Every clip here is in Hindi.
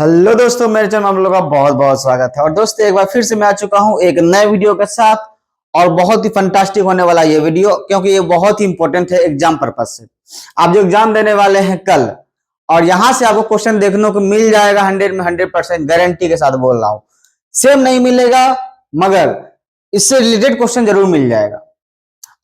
हेलो दोस्तों, मेरे चैनल में आप लोगों का बहुत बहुत स्वागत है। और दोस्तों एक बार फिर से मैं आ चुका हूं एक नए वीडियो के साथ। और बहुत ही फंटास्टिक होने वाला ये वीडियो, क्योंकि ये बहुत ही इंपॉर्टेंट है एग्जाम पर्पज से। आप जो एग्जाम देने वाले हैं कल, और यहां से आपको क्वेश्चन देखने को मिल जाएगा 100 में 100% गारंटी के साथ बोल रहा हूं। सेम नहीं मिलेगा, मगर इससे रिलेटेड क्वेश्चन जरूर मिल जाएगा।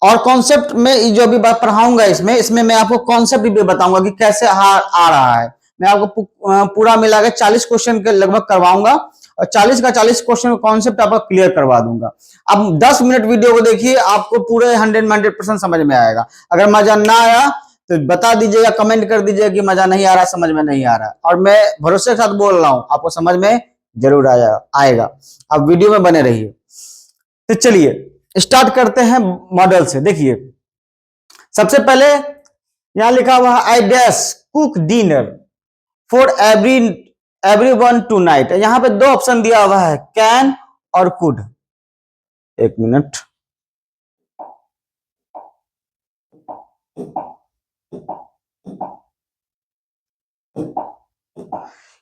और कॉन्सेप्ट में जो भी बात पढ़ाऊंगा इसमें मैं आपको कॉन्सेप्ट भी बताऊंगा कि कैसे आ रहा है। मैं आपको पूरा मिला के 40 क्वेश्चन के लगभग करवाऊंगा, और 40 का 40 क्वेश्चन कॉन्सेप्ट आपको क्लियर करवा दूंगा। अब 10 मिनट वीडियो को देखिए, आपको पूरे 100 में 100% समझ में आएगा। अगर मजा ना आया तो बता दीजिएगा, कमेंट कर दीजिएगा कि मजा नहीं आ रहा, समझ में नहीं आ रहा। और मैं भरोसे के साथ बोल रहा हूं, आपको समझ में जरूर आएगा। आप वीडियो में बने रहिए। तो चलिए स्टार्ट करते हैं मॉडल से। देखिए सबसे पहले यहां लिखा हुआ है I dash cook dinner for everyone tonight. यहां पे दो ऑप्शन दिया हुआ है, कैन और कुड। एक मिनट,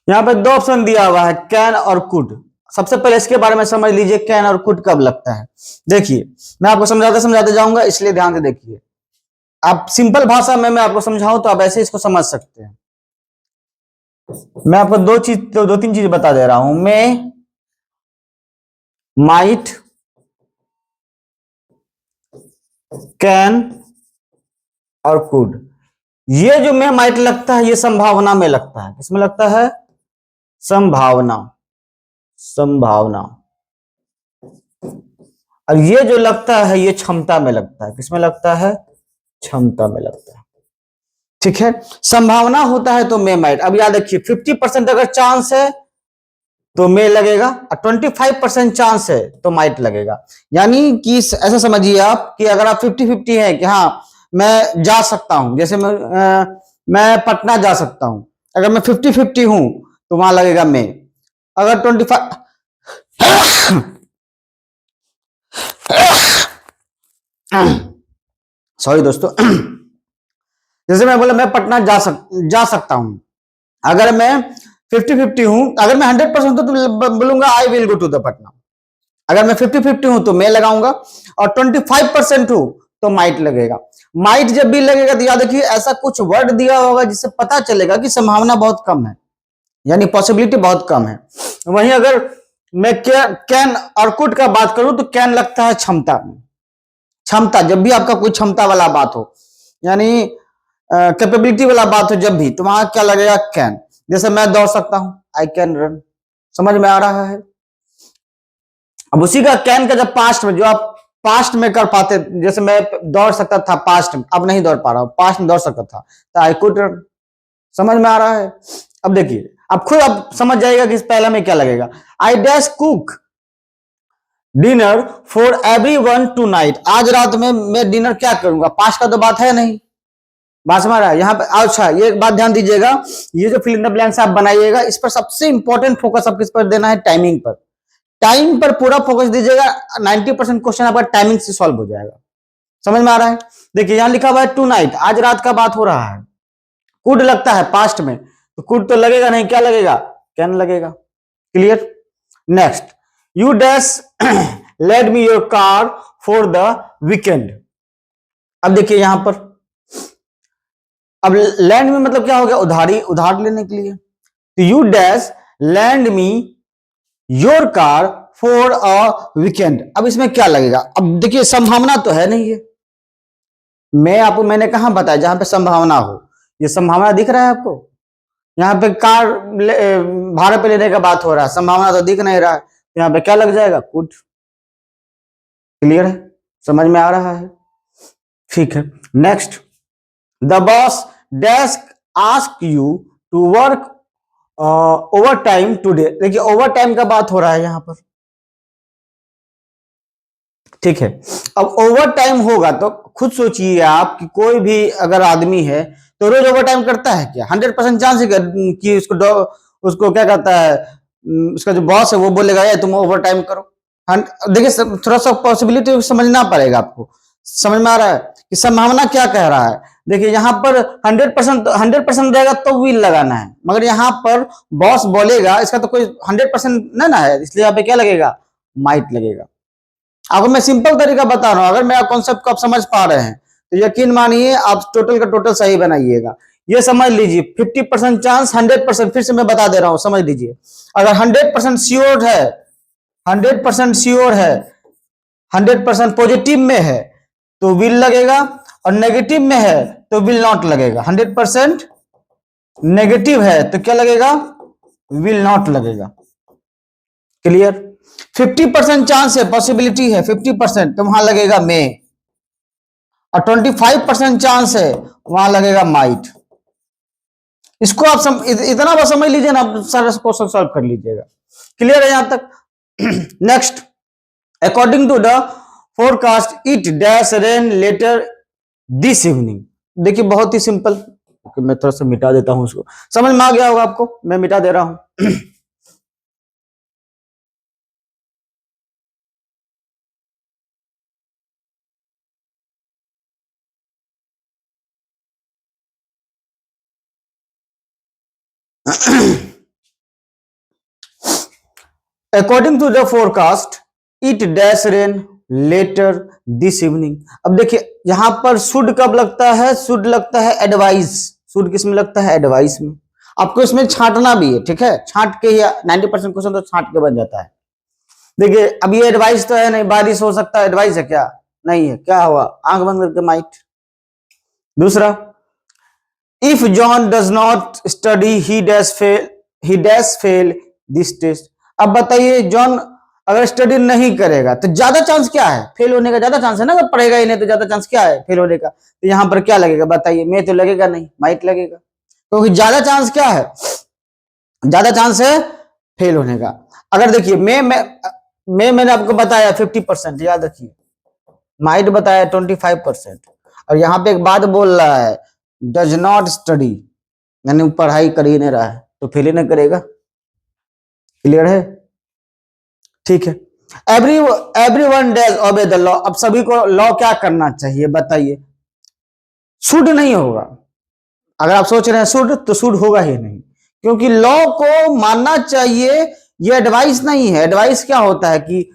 यहां पे दो ऑप्शन दिया हुआ है, कैन और कुड। सबसे पहले इसके बारे में समझ लीजिए, कैन और कुड कब लगता है। देखिए मैं आपको समझाते समझाते जाऊंगा, इसलिए ध्यान से देखिए। आप सिंपल भाषा में मैं आपको समझाऊं तो आप ऐसे इसको समझ सकते हैं। मैं आपको दो तीन चीज बता दे रहा हूं। मैं माइट, कैन और कुड। ये जो में माइट लगता है, ये संभावना में लगता है। किसमें लगता है? संभावना। संभावना। और ये जो लगता है, ये क्षमता में लगता है। किसमें लगता है? क्षमता में लगता है। ठीक है, संभावना होता है तो में माइट। अब याद रखिए, 50% अगर चांस है तो में लगेगा, और 25% चांस है तो माइट लगेगा। यानी कि ऐसा समझिए आप कि अगर आप 50-50 है कि हाँ मैं जा सकता हूं, जैसे मैं पटना जा सकता हूं, अगर मैं 50-50 हूं तो वहां लगेगा में। अगर 25 सॉरी दोस्तों, जैसे मैं बोला मैं पटना जा सकता हूं, अगर मैं 50-50 हूं, अगर मैं 100% तो बोलूंगा I will go to the Patna. अगर मैं 50-50 हूं तो मैं लगाऊंगा, और 25% हूं तो माइट लगेगा। माइट जब भी लगेगा तो याद रखिए, ऐसा कुछ वर्ड दिया होगा जिससे पता चलेगा कि संभावना बहुत कम है, यानी पॉसिबिलिटी बहुत कम है। वहीं अगर मैं कैन और कुड का बात करूं तो कैन लगता है क्षमता में। क्षमता, जब भी आपका कोई क्षमता वाला बात हो, यानी कैपेबिलिटी वाला बात हो जब भी, तो वहां क्या लगेगा? कैन। जैसे मैं दौड़ सकता हूं, आई कैन रन। समझ में आ रहा है? अब उसी का कैन का जब पास्ट में, जो आप पास्ट में कर पाते, जैसे मैं दौड़ सकता था पास्ट में, अब नहीं दौड़ पा रहा हूं, पास्ट में दौड़ सकता था तो आई कुड रन। समझ में आ रहा है? अब देखिए, अब खुद आप समझ जाएगा कि इस पहला में क्या लगेगा। I dash cook dinner for everyone tonight. आज रात में मैं डिनर क्या करूंगा? पास्ट का तो बात है नहीं, बात समझ रहा है यहाँ पे। अच्छा ये बात ध्यान दीजिएगा, ये जो फिल इन द ब्लैंक्स आप बनाइएगा, इस पर सबसे इंपॉर्टेंट फोकस आप किस पर देना है? टाइमिंग पर। टाइम पर पूरा फोकस दीजिएगा। 90% क्वेश्चन आपका टाइमिंग से सॉल्व हो जाएगा। समझ में आ रहा है? देखिए यहां लिखा हुआ है टू नाइट, आज रात का बात हो रहा है। कुड लगता है पास्ट में, तो कुड तो लगेगा नहीं, क्या लगेगा? कैन लगेगा। Clear? Next, you dash let me your car for the weekend. अब देखिए यहां पर, अब लैंड में मतलब क्या हो गया? उधार लेने के लिए। तो you dash land me your car for a weekend. अब इसमें क्या लगेगा? अब देखिए संभावना तो है नहीं है, मैंने कहा बताया जहां पे संभावना हो। ये संभावना दिख रहा है आपको? यहाँ पे कार भाड़े पे लेने का बात हो रहा है, संभावना तो दिख नहीं रहा है, यहाँ पे क्या लग जाएगा? कुड। क्लियर है? समझ में आ रहा है? ठीक है, next, the boss dash ask you to work overtime today. देखिए ओवर टाइम का बात हो रहा है यहां पर। ठीक है, अब ओवर टाइम होगा तो खुद सोचिए आप कि कोई भी अगर आदमी है तो रोज ओवर टाइम करता है क्या? 100% चांस है कि उसको क्या कहता है, उसका जो बॉस है वो बोलेगा यार तुम ओवर टाइम करो। देखिए थोड़ा सा पॉसिबिलिटी समझना पड़ेगा आपको। समझ में आ रहा है कि संभावना क्या कह रहा है? देखिए यहाँ पर 100% रहेगा तो विल लगाना है, मगर यहाँ पर बॉस बोलेगा, इसका तो कोई 100% नहीं ना है, इसलिए यहाँ पे क्या लगेगा, माइट लगेगा। आपको मैं सिंपल तरीका बता रहा हूं, अगर मेरा कॉन्सेप्ट को आप समझ पा रहे हैं तो यकीन मानिए आप टोटल का टोटल सही बनाइएगा। ये समझ लीजिए 50% चांस, 100%, फिर से मैं बता दे रहा हूं, समझ लीजिए। अगर 100% श्योर है, 100% श्योर है, 100% पॉजिटिव में है तो विल लगेगा, और नेगेटिव में है तो विल नॉट लगेगा। 100% नेगेटिव है तो क्या लगेगा, विल नॉट लगेगा। क्लियर? 50% चांस है, पॉसिबिलिटी है 50%, तो वहां लगेगा मे, और 25% चांस है वहां लगेगा माइट। इसको आप इतना बस समझ लीजिए ना, आप सारा क्वेश्चन सॉल्व कर लीजिएगा। क्लियर है यहां तक? Next, according to the forecast it dash rain later this evening. देखिए बहुत ही सिंपल, मैं थोड़ा सा मिटा देता हूं उसको, समझ में आ गया होगा आपको, मैं मिटा दे रहा हूं। According to the forecast it dash rain later this evening. अब देखिए यहां पर शुड कब लगता है, शुड लगता है एडवाइस। शुड किस में लगता है, एडवाइस में। आपको इसमें छांटना भी है, ठीक है, छांट के ही 90% क्वेश्चन तो छांट के बन जाता है। देखिए अब ये एडवाइस तो है नहीं, बारिश हो सकता है, एडवाइस है क्या, नहीं है, क्या हुआ, आंख बंद करके माइट। दूसरा, if John does not study he dash fail this test. अब बताइए जॉन अगर स्टडी नहीं करेगा तो ज्यादा चांस क्या है, फेल होने का ज्यादा चांस है ना, अगर पढ़ेगा ही नहीं तो ज्यादा चांस क्या है, फेल होने का। तो यहां पर क्या लगेगा बताइए, मे तो लगेगा नहीं, माइट लगेगा, क्योंकि ज्यादा चांस क्या है, ज्यादा चांस है फेल होने का। अगर देखिए मैंने आपको बताया 50%, याद रखिए, माइट बताया 25%, और यहां पे एक बात बोल रहा है डज नॉट स्टडी, यानी पढ़ाई कर ही नहीं रहा है तो फेल ही नहीं करेगा। क्लियर है? ठीक है। Everyone does obey the law. अब सभी को लॉ क्या करना चाहिए बताइए, शुड नहीं होगा। अगर आप सोच रहे हैं शुड, तो शुड होगा ही नहीं, क्योंकि लॉ को मानना चाहिए, ये एडवाइस नहीं है। एडवाइस क्या होता है कि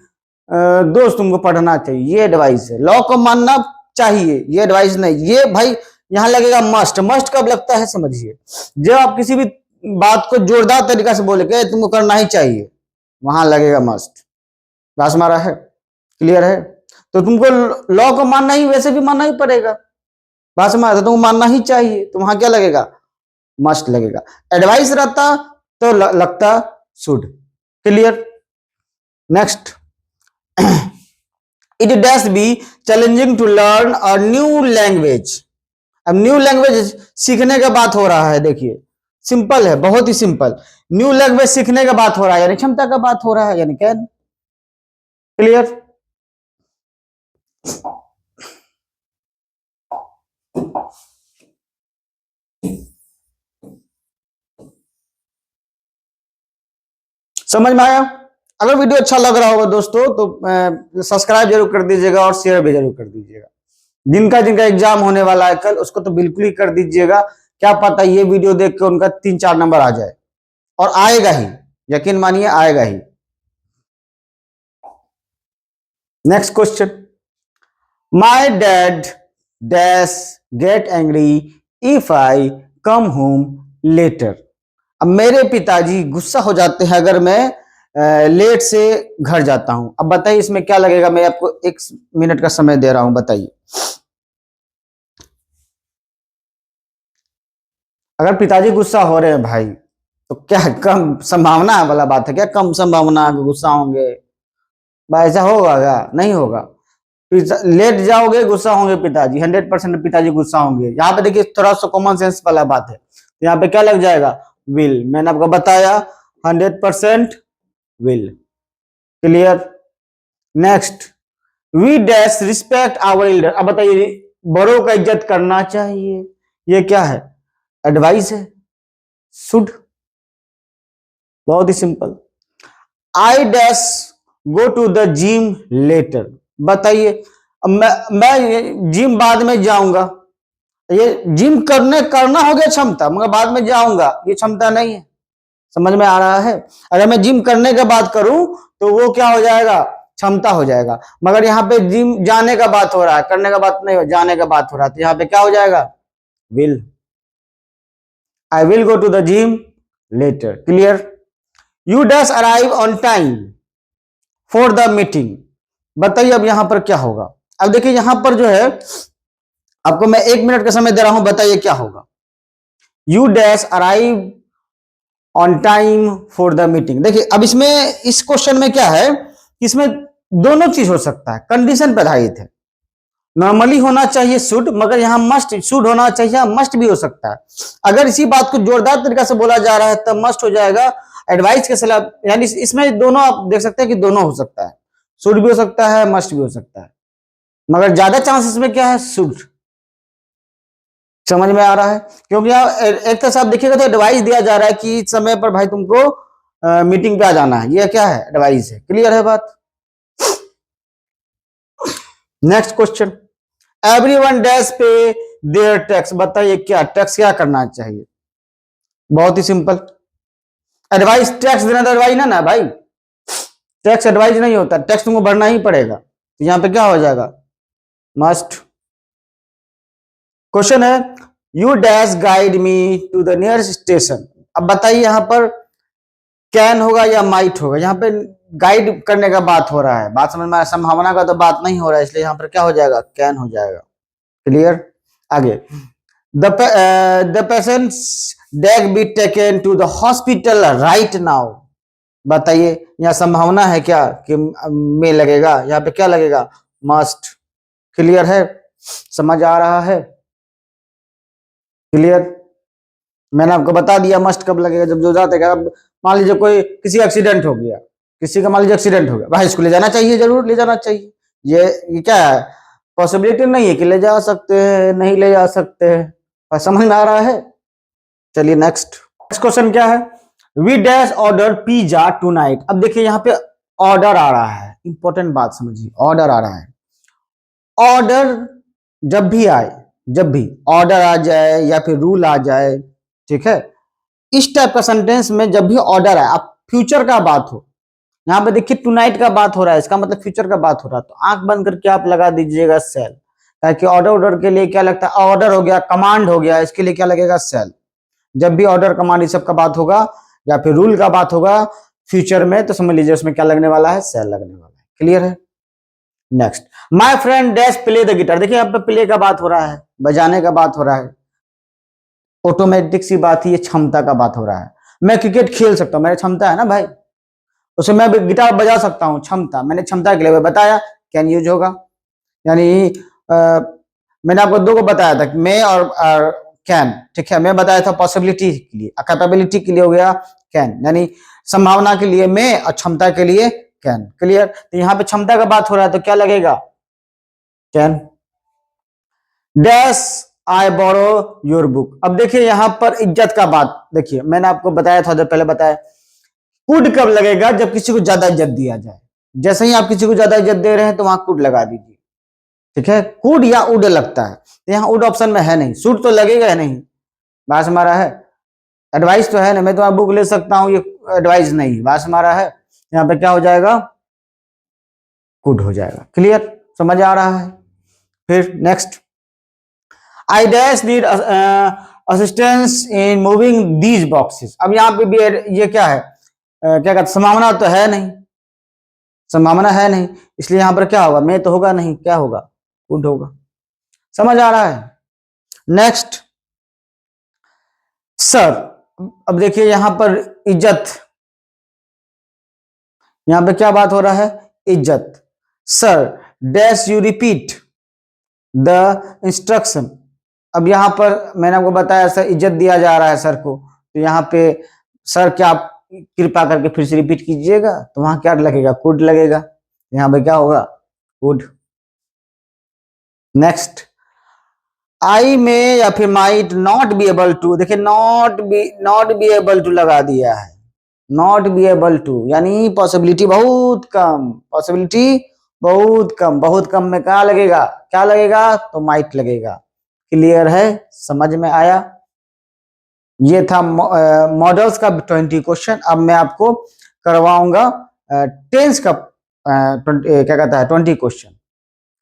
दोस्त तुमको पढ़ना चाहिए, ये एडवाइस है। लॉ को मानना चाहिए, ये एडवाइस नहीं। ये भाई यहां लगेगा मस्ट। मस्ट कब लगता है समझिए, जब आप किसी भी बात को जोरदार तरीका से बोले कि तुमको करना ही चाहिए, वहां लगेगा मस्ट। बात मारा है? क्लियर है? तो तुमको लॉ को मानना ही, वैसे भी मानना ही पड़ेगा, बात मारा, तो तुमको मानना ही चाहिए, तो वहां क्या लगेगा, मस्ट लगेगा। एडवाइस रहता तो लगता should. Clear? Next, it dash be challenging to learn a new language. अब न्यू लैंग्वेज सीखने का बात हो रहा है, देखिए सिंपल है, बहुत ही सिंपल। न्यू लैंग्वेज सीखने का बात हो रहा है, यानी क्षमता का बात हो रहा है, यानी कैन। क्लियर? समझ में आया? अगर वीडियो अच्छा लग रहा होगा दोस्तों तो सब्सक्राइब जरूर कर दीजिएगा और शेयर भी जरूर कर दीजिएगा। जिनका जिनका एग्जाम होने वाला है कल, उसको तो बिल्कुल ही कर दीजिएगा। क्या पता ये वीडियो देख के उनका 3-4 नंबर आ जाए, और आएगा ही, यकीन मानिए आएगा ही। Next question, my dad dash get angry if I come home later. अब मेरे पिताजी गुस्सा हो जाते हैं अगर मैं लेट से घर जाता हूं। अब बताइए इसमें क्या लगेगा, मैं आपको 1 मिनट का समय दे रहा हूं, बताइए। अगर पिताजी गुस्सा हो रहे हैं भाई, तो क्या कम संभावना वाला बात है क्या, कम संभावना गुस्सा होंगे? भाई ऐसा होगा क्या? नहीं होगा। लेट जाओगे गुस्सा होंगे पिताजी, 100% पिताजी गुस्सा होंगे। यहाँ पे देखिए थोड़ा सा कॉमन सेंस वाला बात है, यहाँ पे क्या लग जाएगा, विल। मैंने आपको बताया 100% will. Clear? Next, we dash respect our elder. अब बताइए बड़ों का इज्जत करना चाहिए, ये क्या है, एडवाइस है, शुड। बहुत ही simple. I dash go to the gym later. बताइए अब मैं जिम बाद में जाऊंगा, ये जिम करना हो गया क्षमता, मगर बाद में जाऊंगा, ये क्षमता नहीं है। समझ में आ रहा है? अगर मैं जिम करने का बात करूं तो वो क्या हो जाएगा, क्षमता हो जाएगा। मगर यहाँ पे जिम जाने का बात हो रहा है, करने का बात नहीं हो, जाने का बात हो रहा है, तो यहाँ पे क्या हो जाएगा, will. I will go to the gym later. Clear? You dash arrive on time for the meeting. बताइए अब यहां पर क्या होगा। अब देखिए यहां पर जो है, आपको मैं 1 मिनट का समय दे रहा हूं, बताइए क्या होगा। You dash arrive on time for the meeting. देखिए अब इसमें, इस क्वेश्चन में क्या है, इसमें दोनों चीज हो सकता है, कंडीशन पर आधारित है। नॉर्मली होना चाहिए शुड, मगर यहाँ मस्ट, शुड होना चाहिए, मस्ट भी हो सकता है। अगर इसी बात को जोरदार तरीका से बोला जा रहा है तब मस्ट हो जाएगा। एडवाइस के सलाह, यानी इसमें दोनों आप देख सकते हैं कि दोनों हो सकता है, शुड भी हो सकता है, मस्ट भी हो सकता है, मगर ज्यादा चांसेस में क्या है, शुड। समझ में आ रहा है? क्योंकि एक तरह से आप देखिएगा तो एडवाइस दिया जा रहा है कि इस समय पर भाई तुमको मीटिंग पे आ जाना है, ये क्या है, एडवाइस है। क्लियर है बात? नेक्स्ट क्वेश्चन, एवरीवन डैश पे देयर टैक्स। बताइए क्या टैक्स क्या करना चाहिए? बहुत ही सिंपल, एडवाइस, टैक्स देना तो एडवाइस ना भाई, टैक्स एडवाइस नहीं होता, टैक्स तुमको भरना ही पड़ेगा। तो यहां पे क्या हो जाएगा, मस्ट। क्वेश्चन है, you dash guide me to the nearest station. अब बताइए यहां पर कैन होगा या माइट होगा? यहाँ पे गाइड करने का बात हो रहा है, बात समझ में, संभावना का तो बात नहीं हो रहा है, इसलिए यहाँ पर क्या हो जाएगा, कैन हो जाएगा। क्लियर? आगे, the patients dash be taken to the hospital right now. बताइए यहाँ संभावना है क्या कि में लगेगा, यहाँ पे क्या लगेगा, मस्ट। क्लियर है? समझ आ रहा है? क्लियर? मैंने आपको बता दिया मस्ट कब लगेगा, जब जो जाते हैं। मान लीजिए कोई, किसी का एक्सीडेंट हो गया, किसी का मान लीजिए एक्सीडेंट हो गया, भाई इसको ले जाना चाहिए, जरूर ले जाना चाहिए। ये क्या है, पॉसिबिलिटी नहीं है कि ले जा सकते हैं, नहीं ले जा सकते हैं। समझ में आ रहा है? चलिए नेक्स्ट क्वेश्चन क्या है, we dash order pizza tonight. अब देखिए यहाँ पे ऑर्डर आ रहा है, इंपॉर्टेंट बात समझिए, ऑर्डर आ रहा है। ऑर्डर जब भी आए, जब भी ऑर्डर आ जाए या फिर रूल आ जाए, ठीक है, इस टाइप का सेंटेंस में जब भी ऑर्डर आए, आप फ्यूचर का बात हो, यहाँ पे देखिए टू नाइट का बात हो रहा है, इसका मतलब फ्यूचर का बात हो रहा है, तो आंख बंद करके आप लगा दीजिएगा सेल, ताकि ऑर्डर, ऑर्डर के लिए क्या लगता है, ऑर्डर हो गया, कमांड हो गया, इसके लिए क्या लगेगा, सेल। जब भी ऑर्डर, कमांड, इस सब का बात होगा या फिर रूल का बात होगा फ्यूचर में, तो समझ लीजिए उसमें क्या लगने वाला है, सेल लगने वाला है। क्लियर है? Next, my friend dash play the guitar. देखिए यहाँ पे प्ले का बात हो रहा है, बजाने का बात हो रहा है, ऑटोमेटिक सी बात ही, ये क्षमता का बात हो रहा है। मैं क्रिकेट खेल सकता हूँ, मेरी क्षमता है ना भाई, उसे मैं गिटार बजा सकता हूँ, क्षमता, मैंने क्षमता के लिए बताया, कैन यूज होगा। यानी मैंने आपको दो को बताया था, मैं और कैन, ठीक है, मैं बताया था पॉसिबिलिटी के लिए, कैपेबिलिटी के लिए हो गया कैन, यानी संभावना के लिए मैं और क्षमता के लिए कैन। क्लियर? तो यहाँ पे क्षमता का बात हो रहा है तो क्या लगेगा, can. Dash I borrow your book. अब देखिए यहां पर इज्जत का बात, देखिए मैंने आपको बताया था, जो पहले बताया, कुड कब लगेगा, जब किसी को ज्यादा इज्जत दिया जाए। जैसे ही आप किसी को ज्यादा इज्जत दे रहे हैं तो वहां कुड लगा दीजिए, ठीक है, कुड या उड लगता है, तो यहाँ उड ऑप्शन में है नहीं, शुड तो लगेगा है नहीं, बात हमारा है, एडवाइस तो है ना, मैं तुम्हारा बुक ले सकता हूँ, ये एडवाइस नहीं, बात हमारा है, यहाँ पे क्या हो जाएगा, कुड हो जाएगा। क्लियर? समझ आ रहा है? फिर next, I dash need assistance in moving these boxes. अब यहाँ पे भी ये क्या है, क्या कहते, संभावना तो है नहीं, संभावना है नहीं, इसलिए यहां पर क्या होगा, मैं तो होगा नहीं, क्या होगा, कुड होगा। समझ आ रहा है? Next, sir. अब देखिए यहां पर इज्जत, यहां पे क्या बात हो रहा है, इज्जत। Sir dash you repeat the instruction. अब यहां पर मैंने आपको बताया सर इज्जत दिया जा रहा है सर को, तो यहाँ पे सर क्या आप कृपा करके फिर से रिपीट कीजिएगा, तो वहां क्या लगेगा, कुड लगेगा, यहाँ पे क्या होगा, कुड। नेक्स्ट, आई में या फिर might not be able to. देखिए नॉट बी एबल टू लगा दिया है, नॉट बी एबल टू, यानी पॉसिबिलिटी बहुत कम, पॉसिबिलिटी बहुत कम, बहुत कम में क्या लगेगा, क्या लगेगा, तो माइट लगेगा। क्लियर है, समझ में आया? ये था मॉडल्स का 20 क्वेश्चन। अब मैं आपको करवाऊंगा टेंस का क्या कहता है 20 क्वेश्चन।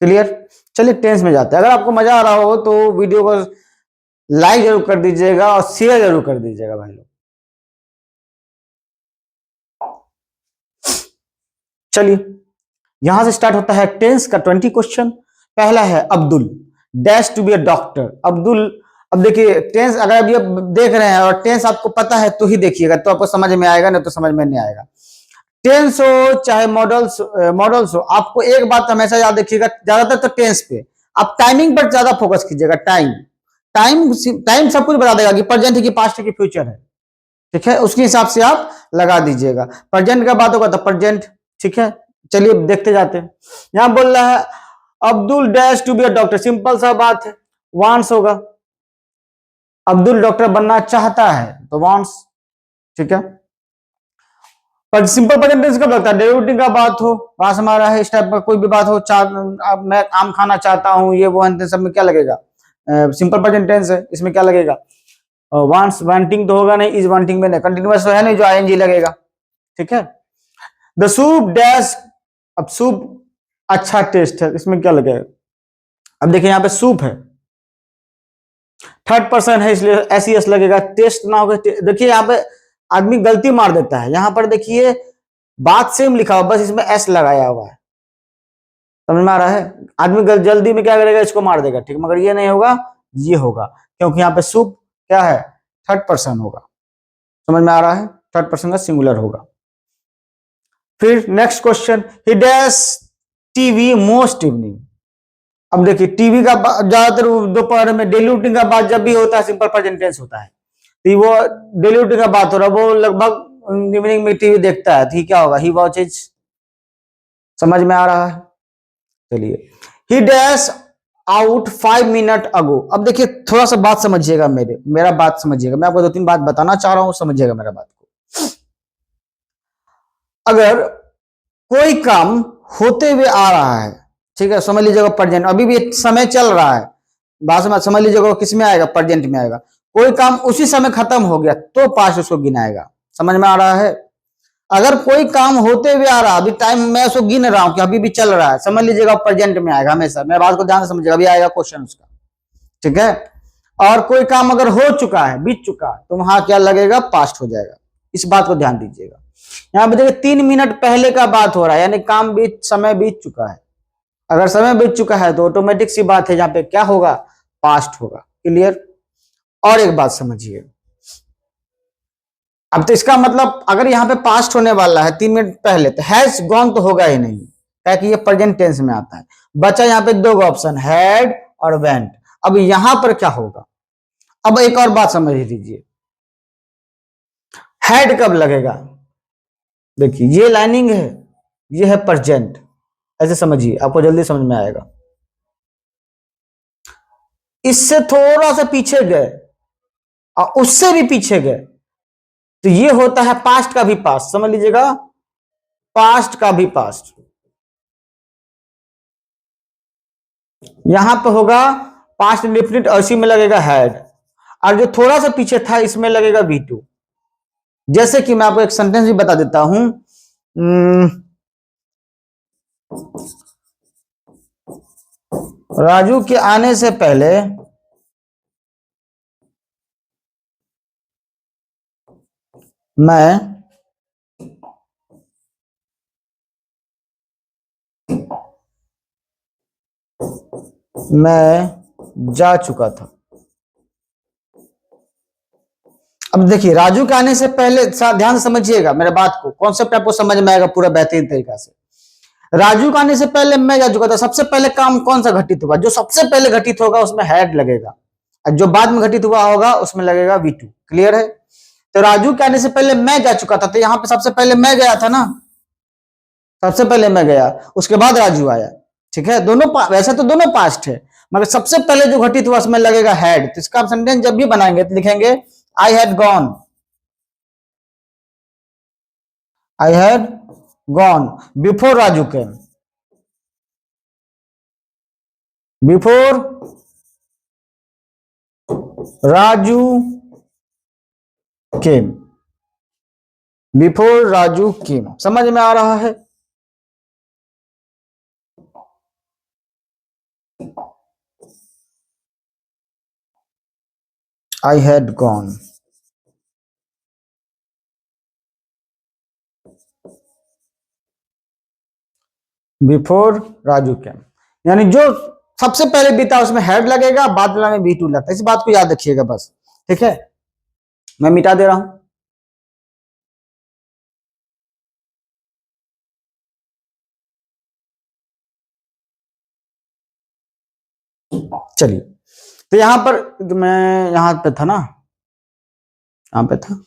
क्लियर? चलिए टेंस में जाते हैं। अगर आपको मजा आ रहा हो तो वीडियो को लाइक जरूर कर दीजिएगा और शेयर जरूर कर दीजिएगा भाई लोग। चलिए यहां से स्टार्ट होता है टेंस का 20 क्वेश्चन। पहला है Abdul dash to be a doctor. Abdul, अब देखिए टेंस अगर अभी आप देख रहे हैं और टेंस आपको पता है तो ही देखिएगा, तो आपको समझ में आएगा, नहीं तो समझ में नहीं आएगा। टेंस हो चाहे मॉडल्स हो, आपको एक बात हमेशा याद रखिएगा, ज्यादातर तो टेंस पे आप टाइमिंग पर ज्यादा फोकस कीजिएगा। टाइम टाइम टाइम सब कुछ बता देगा कि प्रेजेंट है कि पास्ट है कि फ्यूचर है। ठीक है, उसके हिसाब से आप लगा दीजिएगा। प्रेजेंट का बात होगा तो प्रेजेंट। ठीक है, चलिए देखते जाते हैं। यहां बोल रहा है Abdul dash to be a doctor, simple सा बात है, वांट्स होगा। अब्दुल डॉक्टर बनना चाहता है तो वांट्स। ठीक है, पर सिंपल प्रेजेंट टेंस कब लगता है? डेरिवेटिव का बात हो, पास हमारा है, इस टाइप का कोई भी बात हो, मैं आम खाना चाहता हूं, ये वो सब में क्या लगेगा? सिंपल प्रेजेंट टेंस है, इसमें क्या लगेगा? वांट्स, वांटिंग तो होगा नहीं, इज वांटिंग में नहीं, कंटिन्यूअस तो है नहीं जो आईएनजी लगेगा। ठीक है, द सूप डैश, अब सूप अच्छा टेस्ट है, इसमें क्या लगेगा? अब देखिए यहाँ पे सूप है, थर्ड पर्सन है इसलिए एस एस लगेगा, टेस्ट ना होगा। देखिए यहाँ पे आदमी गलती मार देता है, यहां पर देखिए बात सेम लिखा हुआ, बस इसमें एस लगाया हुआ है। समझ में आ रहा है? आदमी जल्दी में क्या करेगा, इसको मार देगा। ठीक, मगर ये नहीं होगा, ये होगा, क्योंकि यहाँ पे सूप क्या है, थर्ड पर्सन होगा। समझ में आ रहा है? थर्ड पर्सन का सिंगुलर होगा। फिर नेक्स्ट क्वेश्चन, ही डैश टीवी मोस्ट इवनिंग। अब देखिए टीवी का ज्यादातर दोपहर में, डेली रूटीन का बात जब भी होता है सिंपल प्रेजेंट टेंस होता है, तो वो डेली रूटीन का बात हो रहा है, वो लगभग इवनिंग में टीवी देखता है, ठीक क्या होगा, ही वॉचेज। समझ में आ रहा है? चलिए, ही डैश आउट 5 मिनट अगो। अब देखिए थोड़ा सा बात समझिएगा, मेरा बात समझिएगा, मैं आपको 2-3 बात बताना चाह रहा हूं, समझिएगा मेरा बात को। अगर कोई काम होते हुए आ रहा है, ठीक है, समझ लीजिएगा प्रेजेंट, अभी भी समय चल रहा है, बात में समझ लीजिएगा किस में आएगा, प्रेजेंट में आएगा। कोई काम उसी समय खत्म हो गया तो पास्ट उसको गिनाएगा। समझ में आ रहा है? अगर कोई काम होते हुए आ रहा है, अभी टाइम मैं उसको गिन रहा हूं कि अभी भी चल रहा है, समझ लीजिएगा प्रेजेंट में आएगा हमेशा। मेरे बात को ध्यान से समझिएगा, अभी आएगा क्वेश्चन उसका। ठीक है, और कोई काम अगर हो चुका है, बीत चुका, तो वहां क्या लगेगा, पास्ट हो जाएगा। इस बात को ध्यान दीजिएगा। यहाँ पे देखिए 3 मिनट पहले का बात हो रहा है, यानी काम समय बीत चुका है। अगर समय बीत चुका है तो ऑटोमेटिक सी बात है, जहां पे क्या होगा, पास्ट होगा। क्लियर? और एक बात समझिए, अब तो इसका मतलब अगर यहाँ पे पास्ट होने वाला है 3 मिनट पहले, तो हैज गॉन तो होगा ही नहीं, क्या कि ये प्रेजेंट टेंस में आता है। बचा यहाँ पे 2 ऑप्शन, हैड और वेंट। अब यहां पर क्या होगा? अब एक और बात समझ लीजिए, हैड कब लगेगा? देखिए ये लाइनिंग है, ये है प्रेजेंट, ऐसे समझिए, आपको जल्दी समझ में आएगा। इससे थोड़ा सा पीछे गए और उससे भी पीछे गए, तो ये होता है पास्ट का भी पास्ट। समझ लीजिएगा, पास्ट का भी पास्ट। यहां पे होगा पास्ट इंडेफिनिट और इसी में लगेगा हैड, और जो थोड़ा सा पीछे था इसमें लगेगा V2। जैसे कि मैं आपको एक सेंटेंस भी बता देता हूं, राजू के आने से पहले मैं जा चुका था। अब देखिए राजू के आने से पहले, ध्यान से समझिएगा मेरे बात को, कॉन्सेप्ट आपको समझ में आएगा पूरा बेहतरीन तरीका से। राजू के आने से पहले मैं जा चुका था, सबसे पहले काम कौन सा घटित हुआ? जो सबसे पहले घटित होगा उसमें हैड लगेगा, और जो बाद में घटित हुआ होगा उसमें लगेगा V2। क्लियर है? तो राजू के आने से पहले मैं जा चुका था, तो यहां पे सबसे पहले मैं गया था ना, सबसे पहले मैं गया, उसके बाद राजू आया। ठीक है, दोनों वैसे तो दोनों पास्ट है, मगर सबसे पहले जो घटित हुआ उसमें लगेगा हैड। तो इसका सेंटेंस जब भी बनाएंगे तो लिखेंगे I had gone, I had gone before Raju came, before Raju came, before Raju came, समझ में आ रहा है? I had gone. Before Raju came, यानी जो सबसे पहले बीता उसमें हेड लगेगा, बाद वाला में B2 लगता है। इस बात को याद रखिएगा बस, ठीक है? मैं मिटा दे रहा हूं। चलिए, तो यहां पर मैं यहां पे था ना, यहां पे था,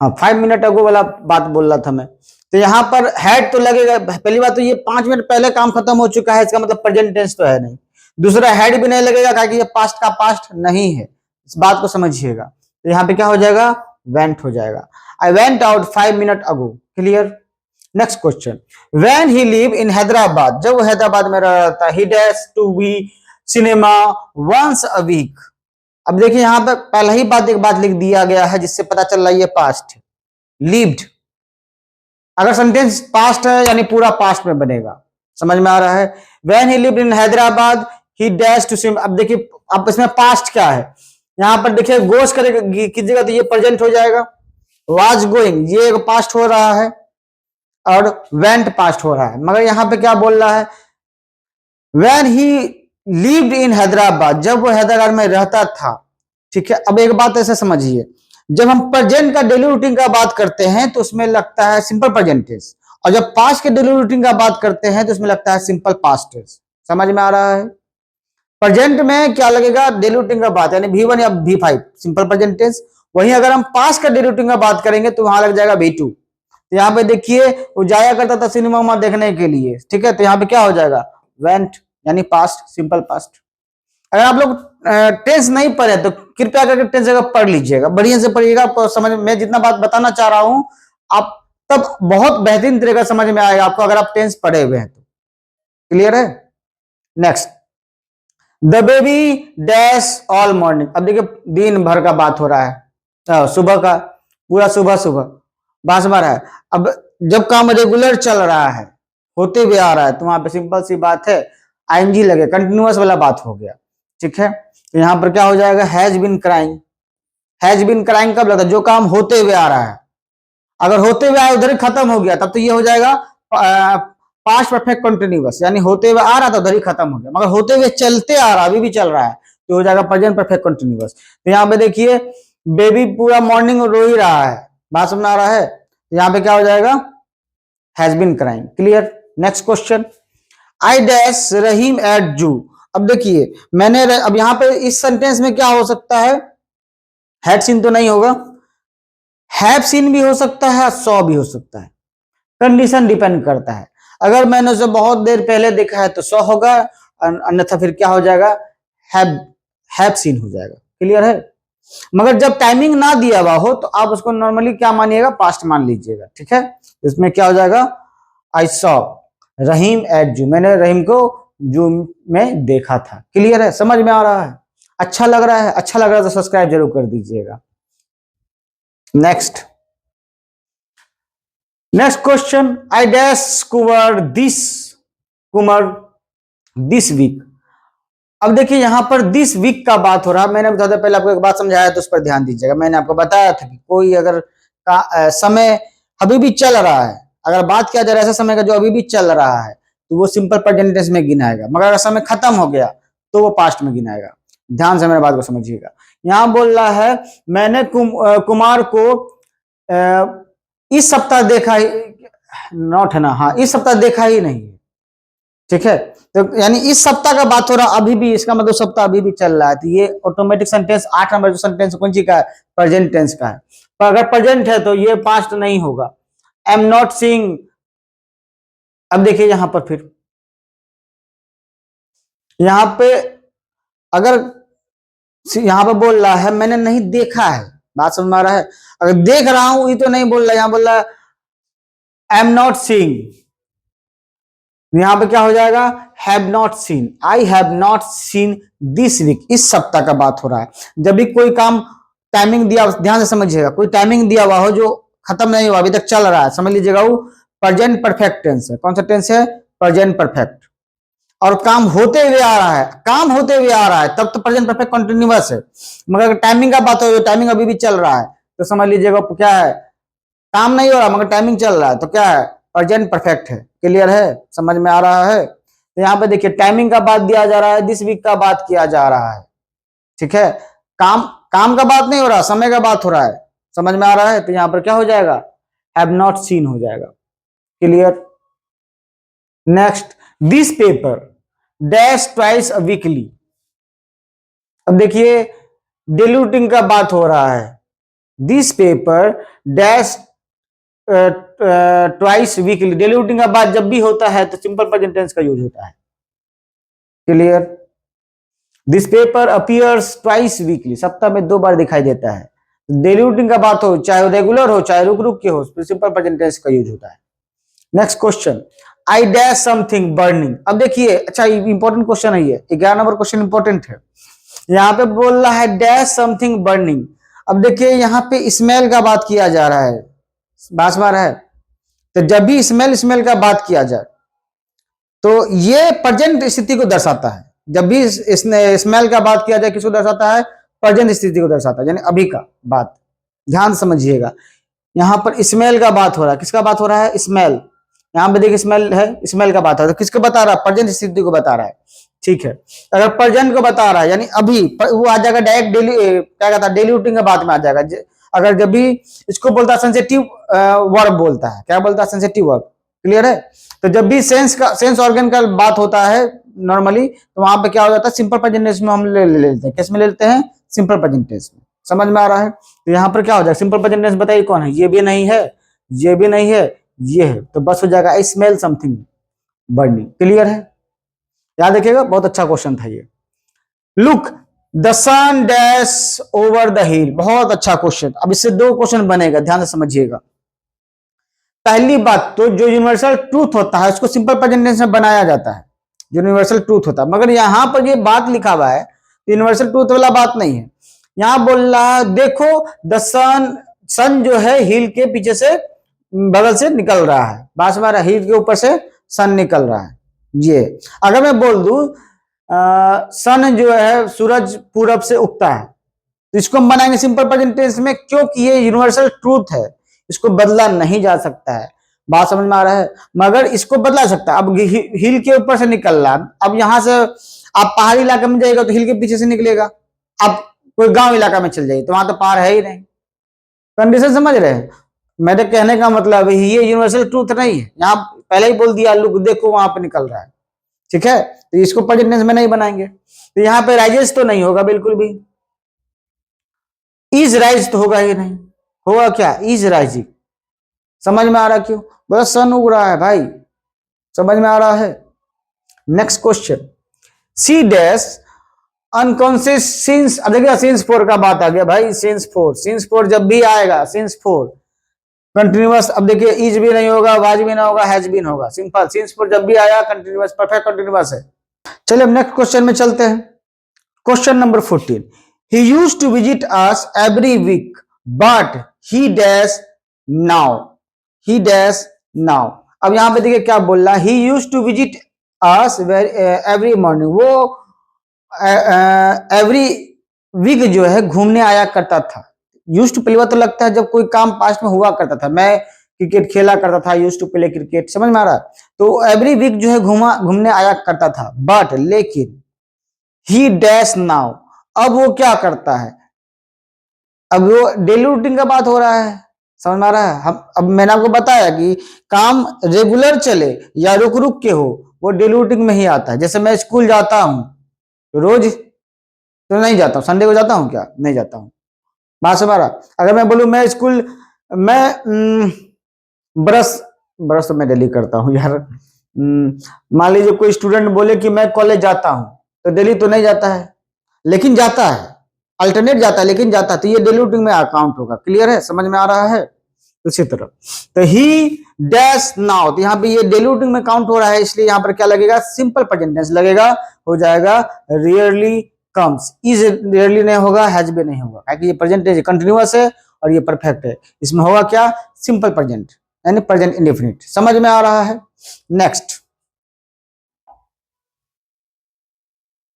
हाँ 5 मिनट अगो वाला बात बोल रहा था मैं। तो यहां पर हेड तो लगेगा। पहली बात तो ये 5 मिनट पहले काम खत्म हो चुका है, इसका मतलब प्रेजेंट टेंस तो है नहीं। दूसरा, हेड भी नहीं लगेगा क्योंकि ये पास्ट का पास्ट नहीं है, इस बात को समझिएगा। तो यहाँ पे क्या हो जाएगा? वेंट हो जाएगा। I went out 5 minute ago. Clear? Next question, when he live in Hyderabad, जब वो हैदराबाद में रह रहा था, he dash to be cinema once a week. अब देखिए यहां पर पहला ही बात एक बात लिख दिया गया है जिससे पता चल रहा है ये पास्ट है, लिव्ड। अगर सेंटेंस पास्ट है यानी पूरा पास्ट में बनेगा, समझ में आ रहा है? When he lived in Hyderabad he dash to cinema. अब देखिए, अब इसमें पास्ट क्या है, यहां पर देखिए गोश करेगा कीजिएगा तो ये प्रेजेंट हो जाएगा। वाज गोइंग ये पास्ट हो रहा है और वेंट पास्ट हो रहा है, मगर यहां पे क्या बोल रहा है? When he lived in Hyderabad, जब वो हैदराबाद में रहता था। ठीक है, अब एक बात ऐसे समझिए, जब हम प्रेजेंट का डेली रूटीन का बात करते हैं तो उसमें लगता है सिंपल प्रेजेंट टेंस, और जब पास्ट के डेली रूटीन का बात करते हैं तो उसमें लगता है सिंपल पास्ट टेंस। समझ में आ रहा है? प्रेजेंट में क्या लगेगा? डेली रूटीन का बात, यानी V1 या V5 सिंपल प्रेजेंट टेंस। वहीं अगर हम पास्ट का डेली रूटीन का बात करेंगे तो वहां लग जाएगा V2। तो यहाँ पे देखिए, वो जाया करता था सिनेमा देखने के लिए, ठीक है, तो यहाँ पे क्या हो जाएगा? वेंट, यानी पास्ट, सिंपल पास्ट। अगर आप लोग टेंस नहीं पढ़े तो कृपया करके टेंस जगह पढ़ लीजिएगा, बढ़िया से पढ़िएगा, तो समझ मैं जितना बात बताना चाह रहा हूं आप तब बहुत बेहतरीन तरीका समझ में आएगा आपको, अगर आप टेंस पढ़े हुए हैं तो। क्लियर है? Next, the baby dash all morning. अब देखिए दिन भर का बात हो रहा है, सुबह का, पूरा सुबह सुबह बास मारा है। अब जब काम रेगुलर चल रहा है, होते हुए आ रहा है, तो वहां पे सिंपल सी बात है आईएनजी लगे, कंटिन्यूअस वाला बात हो गया। ठीक है, तो यहां पर क्या हो जाएगा? Has been crying. Has been crying कब लगता है? जो काम होते हुए आ रहा है। अगर होते हुए आया उधर ही खत्म हो गया तब तो ये हो जाएगा पास्ट परफेक्ट कंटिन्यूअस, यानी होते हुए आ रहा था उधर ही खत्म हो गया। मगर होते हुए चलते आ रहा, अभी भी चल रहा है, तो हो जाएगा प्रेजेंट परफेक्ट कंटिन्यूअस। तो यहाँ पे देखिए बेबी पूरा मॉर्निंग रो ही रहा है, बात समझ आ रहा है? तो यहाँ पे क्या हो जाएगा? Has been crying. Clear? Next question, I dash Rahim at zoo. अब देखिए मैंने अब यहाँ पे इस सेंटेंस में क्या हो सकता है? हैड सीन तो नहीं होगा, हैव सीन भी हो सकता है, सॉ भी हो सकता है, कंडीशन डिपेंड करता है। अगर मैंने उसे बहुत देर पहले देखा है तो सॉ होगा, अन्यथा फिर क्या हो जाएगा? हैव सीन हो जाएगा। क्लियर है? मगर जब टाइमिंग ना दिया हुआ हो तो आप उसको नॉर्मली क्या मानिएगा? पास्ट मान लीजिएगा। ठीक है, इसमें क्या हो जाएगा? आई सॉ रहीम एट जू, मैंने रहीम को जू में देखा था। क्लियर है? समझ में आ रहा है? अच्छा लग रहा है? अच्छा लग रहा है तो सब्सक्राइब जरूर कर दीजिएगा। Next question, I dash Kumar this week. अब देखिए यहां पर दिस वीक का बात हो रहा है। मैंने ज्यादा पहले आपको एक बात समझाया तो उस पर ध्यान दीजिएगा। मैंने आपको बताया था कि कोई अगर समय अभी भी चल रहा है, अगर बात किया जाए ऐसे समय का जो अभी भी चल रहा है, तो वो सिंपल प्रेजेंट टेंस में गिनाएगा। मगर अगर समय खत्म हो गया तो वो पास्ट में गिनाएगा। ध्यान से मेरी बात को समझिएगा। यहां बोल रहा है मैंने कुमार को इस सप्ताह देखा ही, नॉट है ना, हाँ इस सप्ताह देखा ही नहीं है। ठीक है, तो यानी इस सप्ताह का बात हो रहा अभी भी, इसका मतलब सप्ताह अभी भी चल रहा है। तो ये ऑटोमेटिक सेंटेंस 8 नंबर जो सेंटेंस कौन सी का है? प्रेजेंट टेंस का है। पर अगर प्रेजेंट है तो ये पास्ट नहीं होगा। I am not seeing. अब देखिए यहां पर फिर यहां पे अगर यहां पे बोल रहा है मैंने नहीं देखा है, बात समझ में आ रहा है? अगर देख रहा हूं ये तो नहीं बोल रहा, यहां बोल रहा है आई एम नॉट सीइंग, यहां पे क्या हो जाएगा, have not seen, I have not seen this week, इस सप्ताह का बात हो रहा है। जब भी कोई काम टाइमिंग दिया, ध्यान से समझिएगा, कोई टाइमिंग दिया हुआ हो जो खत्म नहीं हुआ, अभी तक चल रहा है, समझ लीजिएगा वो प्रेजेंट परफेक्ट टेंस है। कौन सा टेंस है, प्रेजेंट परफेक्ट। और काम होते हुए आ रहा है, काम होते हुए आ रहा है, तब तो प्रेजेंट परफेक्ट कंटिन्यूअस है। मगर टाइमिंग का बात हो, टाइमिंग अभी भी चल रहा है, तो समझ लीजिएगा क्या है, काम नहीं हो रहा मगर टाइमिंग चल रहा है, तो क्या है, प्रेजेंट परफेक्ट है। क्लियर है, समझ में आ रहा है। तो यहाँ पे देखिए टाइमिंग का बात दिया जा रहा है, दिस वीक का बात किया जा रहा है, ठीक है। काम काम का बात नहीं हो रहा, समय का बात हो रहा है, समझ में आ रहा है। तो यहाँ पर क्या हो जाएगा, हैव नॉट सीन हो जाएगा। Clear. Next, this paper dash twice a weekly. अब देखिए डिल्यूटिंग का बात हो रहा है, this paper dash twice weekly. डिल्यूटिंग का बात जब भी होता है तो सिंपल प्रेजेंट टेंस का यूज होता है। Clear. This paper appears twice weekly, सप्ताह में 2 बार दिखाई देता है। डिल्यूटिंग का बात हो, चाहे रेगुलर हो चाहे रुक रुक के हो, सिंपल प्रेजेंट टेंस का यूज होता है। Next question, I dash something burning. अब देखिए, अच्छा इंपॉर्टेंट क्वेश्चन है ये, 11 नंबर क्वेश्चन इंपॉर्टेंट है। यहाँ पे बोल रहा है डैश समथिंग बर्निंग। अब देखिए यहाँ पे स्मेल का बात किया जा रहा है, बात मार है। तो जब भी स्मेल का बात किया जाए तो ये प्रेजेंट स्थिति को दर्शाता है। जब भी स्मेल का बात किया जाए किसको दर्शाता है, प्रेजेंट स्थिति को दर्शाता है, यानी अभी का बात। ध्यान समझिएगा, यहाँ पर स्मेल का बात हो रहा है, किसका बात हो रहा है, स्मेल। यहाँ पे देखिए स्मेल है, स्मेल का बात हो रहा है, किसको बता रहा है, प्रेजेंट स्थिति को बता रहा है। ठीक है, अगर प्रेजेंट को बता रहा है यानी अभी, वो आ जाएगा डायरेक्ट डेली, क्या कहता है, डिल्यूटिंग के बाद में आ जाएगा। अगर जब भी इसको बोलता है सेंसिटिव वर्ब बोलता है, क्या बोलता है, सेंसिटिव वर्ब। क्लियर है। तो जब भी सेंस ऑर्गन का बात होता है नॉर्मली, तो वहां पे क्या हो जाता है, सिंपल प्रेजेंट टेंस में हम ले लेते हैं। किस में ले लेते हैं, सिंपल प्रेजेंट टेंस में। समझ में आ रहा है। तो यहाँ पर क्या हो जाएगा, सिंपल प्रेजेंट टेंस बताइए कौन है, ये भी नहीं है, ये भी नहीं है, ये है, तो बस हो जाएगा I smell something burning. Clear है, याद रखिएगा, बहुत अच्छा क्वेश्चन था ये। Look the sun dash over the hill, बहुत अच्छा क्वेश्चन। अब इससे 2 क्वेश्चन बनेगा, ध्यान से समझिएगा। पहली बात तो जो यूनिवर्सल ट्रूथ होता है उसको सिंपल प्रेजेंट टेंस में बनाया जाता है, यूनिवर्सल ट्रूथ होता है। मगर यहां पर ये बात लिखा हुआ है, यूनिवर्सल ट्रूथ वाला बात नहीं है। यहां बोल रहा है देखो द सन जो है हिल के पीछे से, बगल से निकल रहा है, बात में हिल के ऊपर से सन निकल रहा है। ये अगर मैं बोल दूं सन जो है सूरज पूरब से उगता है, तो इसको हम बनाएंगे सिंपल प्रेजेंट टेंस में, क्योंकि ये यूनिवर्सल ट्रूथ है, इसको बदला नहीं जा सकता है। बात समझ में आ रहा है। मगर इसको बदला सकता है। अब हिल के ऊपर से निकल रहा, अब यहां से आप पहाड़ी इलाके में जाएगा तो हिल के पीछे से निकलेगा। अब कोई गांव इलाका में चल जाइए तो वहां तो पहाड़ है ही नहीं। कंडीशन समझ रहे हैं। मेरे कहने का मतलब ये यूनिवर्सल ट्रूथ नहीं है। यहाँ पहले ही बोल दिया, लुक देखो वहां पे निकल रहा है, ठीक है। तो इसको प्रेजेंट टेंस में नहीं बनाएंगे। तो यहाँ पे राइजेस तो नहीं होगा बिल्कुल भी, इज राइज तो होगा ही नहीं, होगा क्या, इज राइजिंग। समझ में आ रहा क्यों, बस सन उग रहा है भाई, समझ में आ रहा है। Next question, she dash unconscious since. अब देखिए सिंस 4 का बात आ गया भाई, सिंस 4 जब भी आएगा सिंस 4 कंटिन्यूअस। अब देखिए इज भी नहीं होगा, वाज भी ना होगा, हैज बीन होगा, सिंपल सिंस 4 जब भी आया कंटिन्यूअस, परफेक्ट कंटिन्यूअस है। चलिए अब नेक्स्ट क्वेश्चन में चलते हैं। Question number 14, he used to visit us every week but he dash now, he dash now। अब यहां पे देखिए क्या बोल रहा है, he used to visit us every morning। वो एवरी वीक जो है घूमने आया करता था। यूज्ड टू पहली बार तो लगता है जब कोई काम पास्ट में हुआ करता था, मैं क्रिकेट खेला करता था, यूज्ड टू प्ले क्रिकेट, समझ में आ रहा। तो एवरी वीक जो है घूमने आया करता था, बट लेकिन ही डैश नाउ, अब वो क्या करता है, अब वो डेली रूटीन का बात हो रहा है, समझ में आ रहा है। हम अब मैंने आपको बताया कि काम रेगुलर चले या रुक रुक के हो, वो डेली रूटीन में ही आता है। जैसे मैं स्कूल जाता हूं तो रोज तो नहीं जाता हूं, संडे को जाता हूं क्या, नहीं जाता हूं, बात समझ रहा। अगर मैं बोलूं मैं स्कूल, मैं ब्रश तो मैं डेली करता हूं यार। मान लीजिए कोई स्टूडेंट बोले कि मैं कॉलेज जाता हूं, तो डेली तो नहीं जाता है लेकिन जाता है, अल्टरनेट जाता है लेकिन जाता है, तो ये डेली रूटीन में अकाउंट होगा। क्लियर है, समझ में आ रहा है। उसी तरह तो ही डैश नाउ, तो यहाँ पे ये डिल्यूटिंग में काउंट हो रहा है, इसलिए यहाँ पर क्या लगेगा, सिंपल प्रेजेंट टेंस लगेगा, हो जाएगा रियरली कम्स। इज रियरली नहीं होगा, हैज भी नहीं होगा, क्योंकि ये प्रेजेंट टेंस कंटिन्यूअस है और ये परफेक्ट है, इसमें होगा क्या, सिंपल प्रेजेंट यानी प्रेजेंट इंडेफिनिट। समझ में आ रहा है।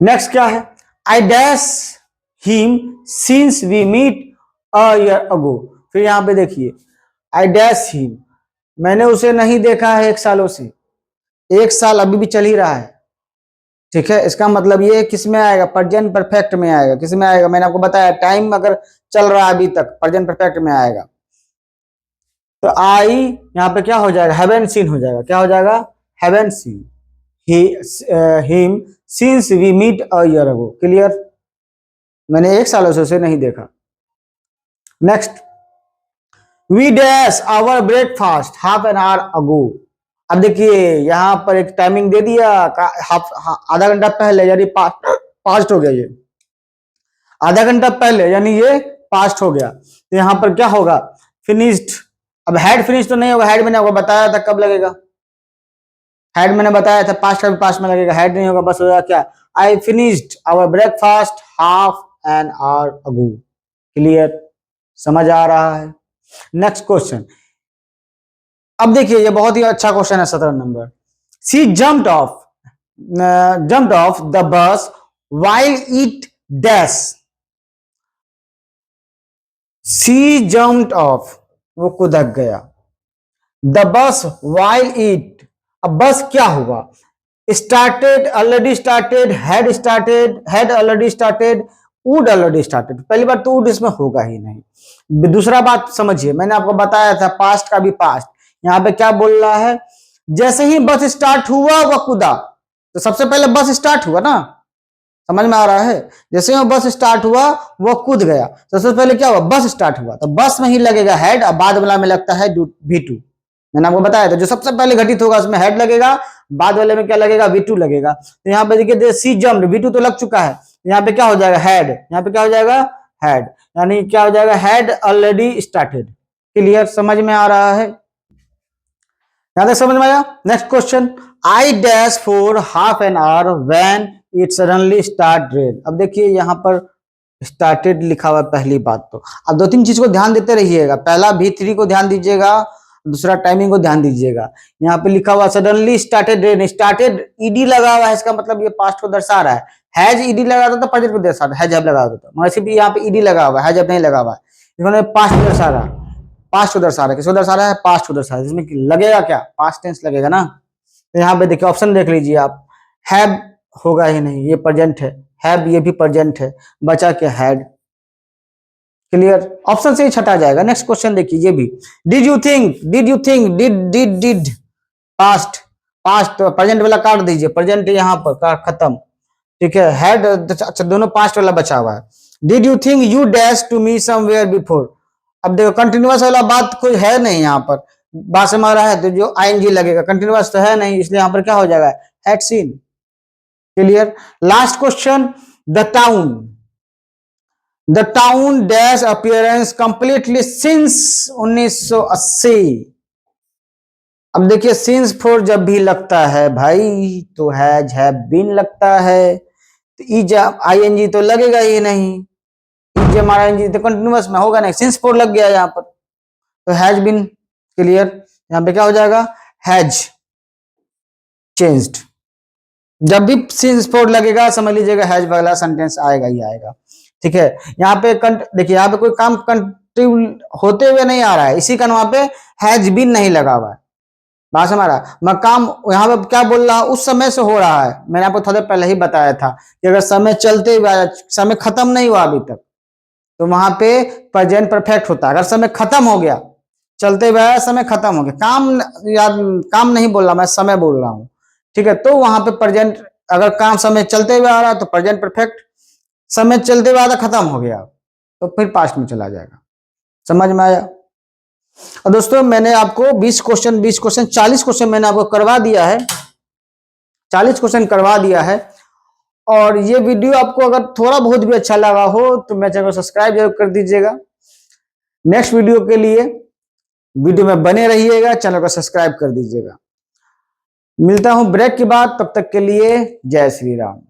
नेक्स्ट क्या है, I dash him since we meet a year ago. फिर यहां पे देखिए, आई डैश हिम, मैंने उसे नहीं देखा है 1 सालों से, 1 साल अभी भी चल ही रहा है, ठीक है। इसका मतलब ये किस में आएगा, प्रेजेंट परफेक्ट में आएगा। किस में आएगा, मैंने आपको बताया टाइम अगर चल रहा है अभी तक, प्रेजेंट परफेक्ट में आएगा। तो आई यहाँ पे क्या हो जाएगा, हैवन सीन हो जाएगा, क्या हो जाएगा, haven't seen him since we meet a year ago. Clear, मैंने 1 सालों से उसे नहीं देखा। Next, we dash our breakfast half an hour ago. अब देखिए यहां पर एक टाइमिंग दे दिया, आधा घंटा पहले, यानी पास्ट हो गया, ये आधा घंटा पहले यानी ये पास्ट हो गया। तो यहां पर क्या होगा, फिनिश्ड। अब हैड फिनिश तो नहीं होगा, हैड मैंने आपको बताया था कब लगेगा, हैड मैंने बताया था पास्ट का भी पास्ट में लगेगा, हैड नहीं होगा, बस होगा क्या, I finished our breakfast half an hour ago. Clear, समझ आ रहा है। नेक्स्ट क्वेश्चन, अब देखिए ये बहुत ही अच्छा क्वेश्चन है, 17 number. She jumped of the bus while it dash. She jumped of, वो कूदक गया, द बस व्हाइल इट, अब बस क्या हुआ, started, already started, had already started, would already started. पहली बार तो वुड इसमें होगा ही नहीं। दूसरा बात समझिए, मैंने आपको बताया था पास्ट का भी पास्ट, यहाँ पे क्या बोल रहा है, जैसे ही बस स्टार्ट हुआ वह कूदा। तो सबसे पहले बस स्टार्ट हुआ ना, समझ में आ रहा है, जैसे ही बस स्टार्ट हुआ वो कूद गया। सबसे पहले क्या हुआ, बस स्टार्ट हुआ, तो बस में ही लगेगा हेड, और बाद वाला में लगता है V2। मैंने आपको बताया था जो सबसे पहले घटित होगा उसमें हेड लगेगा, बाद वाले में क्या लगेगा, V2 लगेगा। तो यहाँ पे देखिए सी जम्प्ड, V2 तो लग चुका है, यहाँ पे क्या हो जाएगा, हेड, यहाँ पे क्या हो जाएगा, हेड, यानी क्या हो जाएगा, हेड ऑलरेडी स्टार्टेड। क्लियर, समझ में आ रहा है, यहां तक समझ में आया। Next question, I dash for half an our when it suddenly start rain. अब देखिए यहां पर स्टार्टेड लिखा हुआ है पहली बात तो। अब 2-3 चीज को ध्यान देते रहिएगा, पहला V3 को ध्यान दीजिएगा, दूसरा टाइमिंग को ध्यान दीजिएगा। यहाँ पे लिखा हुआ suddenly started rain, started ED लगा हुआ है, इसका मतलब ये पास्ट को दर्शा रहा है। हैज ईडी लगा था तो प्रेजेंट को दर्शा, हैज अब लगा था, मगर सिर्फ यहाँ पे ईडी लगा हुआ है, हैज अब नहीं लगा हुआ है, इन्होंने पास्ट को दर्शा रहा है, पास्ट को दर्शा रहा है, किसको दर्शा रहा है, पास्ट को दर्शा रहा है। इसमें लगेगा क्या, पास्ट टेंस लगेगा ना। तो यहाँ पे देखिए ऑप्शन देख लीजिए आप, हैव होगा ही नहीं, ये प्रेजेंट है, हैव ये भी प्रेजेंट है, बचा क्या, हैड। क्लियर, ऑप्शन से ही छटा जाएगा। नेक्स्ट क्वेश्चन देखिए ये भी, did you think, did past, past तो प्रेजेंट वाला काट दीजिए, प्रेजेंट यहाँ पर खत्म, ठीक है। हैड, अच्छा दोनों पास्ट वाला बचा हुआ है। Did you think you dash to me somewhere before. अब देखो कंटिन्यूअस वाला बात कोई है नहीं यहाँ पर, बात में आ रहा है तो जो आईएनजी लगेगा, कंटिन्यूअस तो है नहीं, इसलिए यहाँ पर क्या हो जाएगा, had seen. Clear, last question, the town dash appearance completely since 1980। अब देखिए सिंस फोर जब भी लगता है भाई तो हैज हैव बीन लगता है, तो इज आईएनजी तो लगेगा ही नहीं, इज हमारा आईएनजी तो कंटिन्यूअस में होगा नहीं, सिंस फोर लग गया यहाँ पर तो हैज बीन। क्लियर, यहाँ पे क्या हो जाएगा, हैज चेंज्ड। जब भी सिंस फोर लगेगा समझ लीजिएगा हैज वाला सेंटेंस आएगा ही आएगा, ठीक है। यहाँ पे देखिए यहाँ पे कोई काम कंटिन्यू होते हुए नहीं आ रहा है, इसी कारण वहां पे हैज बीन नहीं लगा हुआ है, बात हमारा मैं काम यहाँ पे क्या बोल रहा, उस समय से हो रहा है। मैंने आपको थोड़ा पहले ही बताया था कि अगर समय चलते हुए, समय खत्म नहीं हुआ अभी तक, तो वहां पे प्रेजेंट परफेक्ट होता है। अगर समय खत्म हो गया, चलते हुए समय खत्म हो गया, काम नहीं बोल रहा मैं, समय बोल रहा हूँ, ठीक है, तो वहां पे प्रेजेंट, अगर काम समय चलते हुए आ रहा है तो प्रेजेंट परफेक्ट, समय चलते हुए आधा खत्म हो गया तो फिर पास्ट में चला जाएगा। समझ में आया। और दोस्तों मैंने आपको 20 क्वेश्चन 40 क्वेश्चन मैंने आपको करवा दिया है, 40 क्वेश्चन करवा दिया है। और ये वीडियो आपको अगर थोड़ा बहुत भी अच्छा लगा हो तो मेरे चैनल को सब्सक्राइब जरूर कर दीजिएगा। नेक्स्ट वीडियो के लिए वीडियो में बने रहिएगा, चैनल को सब्सक्राइब कर दीजिएगा। मिलता हूं ब्रेक के बाद, तब तक के लिए जय श्री राम।